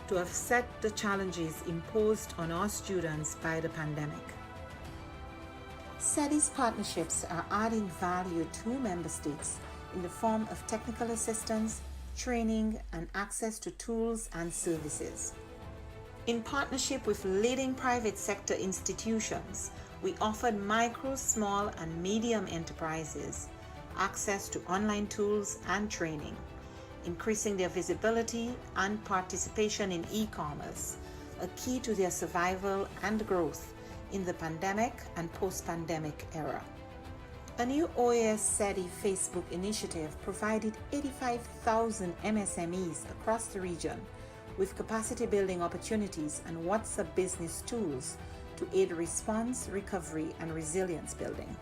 to offset the challenges imposed on our students by the pandemic. SETI's partnerships are adding value to member states in the form of technical assistance, training, and access to tools and services. In partnership with leading private sector institutions, we offered micro, small, and medium enterprises access to online tools and training, increasing their visibility and participation in e-commerce, a key to their survival and growth in the pandemic and post-pandemic era. A new OAS SETI Facebook initiative provided 85,000 MSMEs across the region with capacity building opportunities and WhatsApp business tools to aid response, recovery, and resilience building.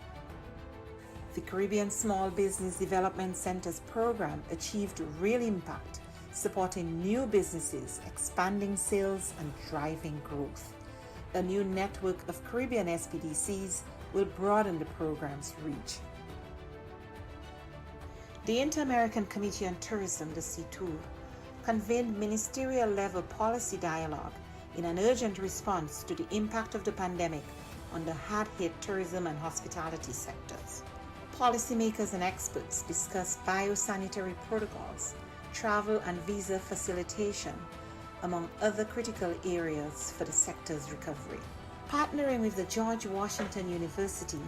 The Caribbean Small Business Development Centers program achieved real impact, supporting new businesses, expanding sales, and driving growth. A new network of Caribbean SBDCs will broaden the program's reach. The Inter-American Committee on Tourism, the CTOUR, convened ministerial-level policy dialogue in an urgent response to the impact of the pandemic on the hard-hit tourism and hospitality sectors. Policymakers and experts discussed biosanitary protocols, travel and visa facilitation, among other critical areas for the sector's recovery. Partnering with the George Washington University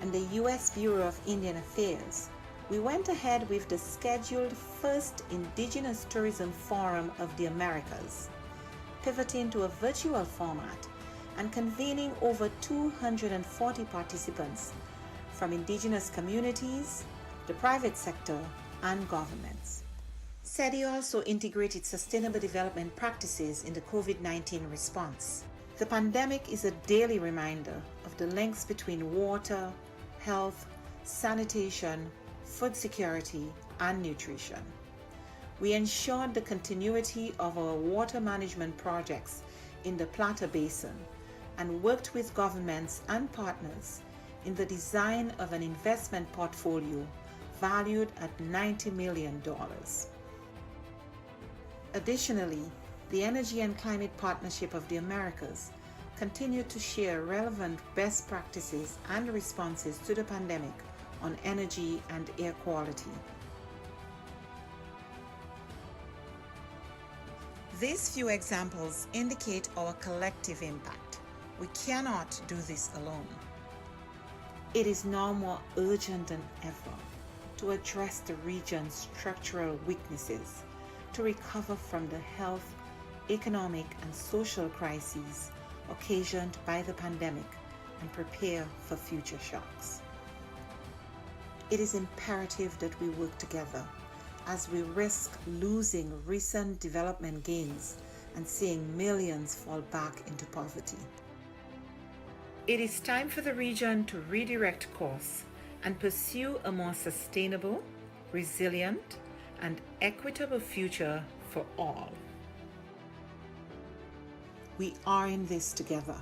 and the U.S. Bureau of Indian Affairs, we went ahead with the scheduled first Indigenous Tourism Forum of the Americas, pivoting to a virtual format and convening over 240 participants from indigenous communities, the private sector, and governments. SETI also integrated sustainable development practices in the COVID-19 response. The pandemic is a daily reminder of the links between water, health, sanitation, food security, and nutrition. We ensured the continuity of our water management projects in the Plata Basin and worked with governments and partners in the design of an investment portfolio valued at $90 million. Additionally, the Energy and Climate Partnership of the Americas continued to share relevant best practices and responses to the pandemic on energy and air quality. These few examples indicate our collective impact. We cannot do this alone. It is now more urgent than ever to address the region's structural weaknesses, to recover from the health, economic, and social crises occasioned by the pandemic and prepare for future shocks. It is imperative that we work together as we risk losing recent development gains and seeing millions fall back into poverty. It is time for the region to redirect course and pursue a more sustainable, resilient, and equitable future for all. We are in this together.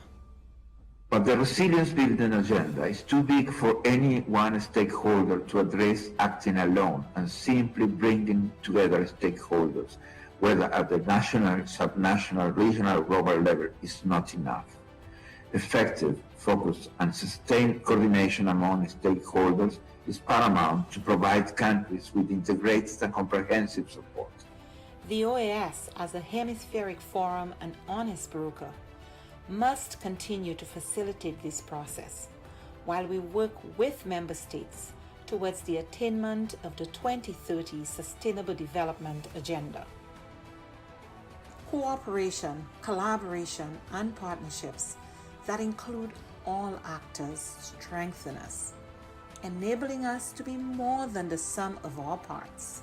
But the resilience building agenda is too big for any one stakeholder to address acting alone, and simply bringing together stakeholders, whether at the national, subnational, regional, or global level, is not enough. Effective, focused, and sustained coordination among stakeholders is paramount to provide countries with integrated and comprehensive support. The OAS, as a hemispheric forum and honest broker, must continue to facilitate this process while we work with member states towards the attainment of the 2030 Sustainable Development Agenda. Cooperation, collaboration, and partnerships that include all actors strengthen us, enabling us to be more than the sum of our parts,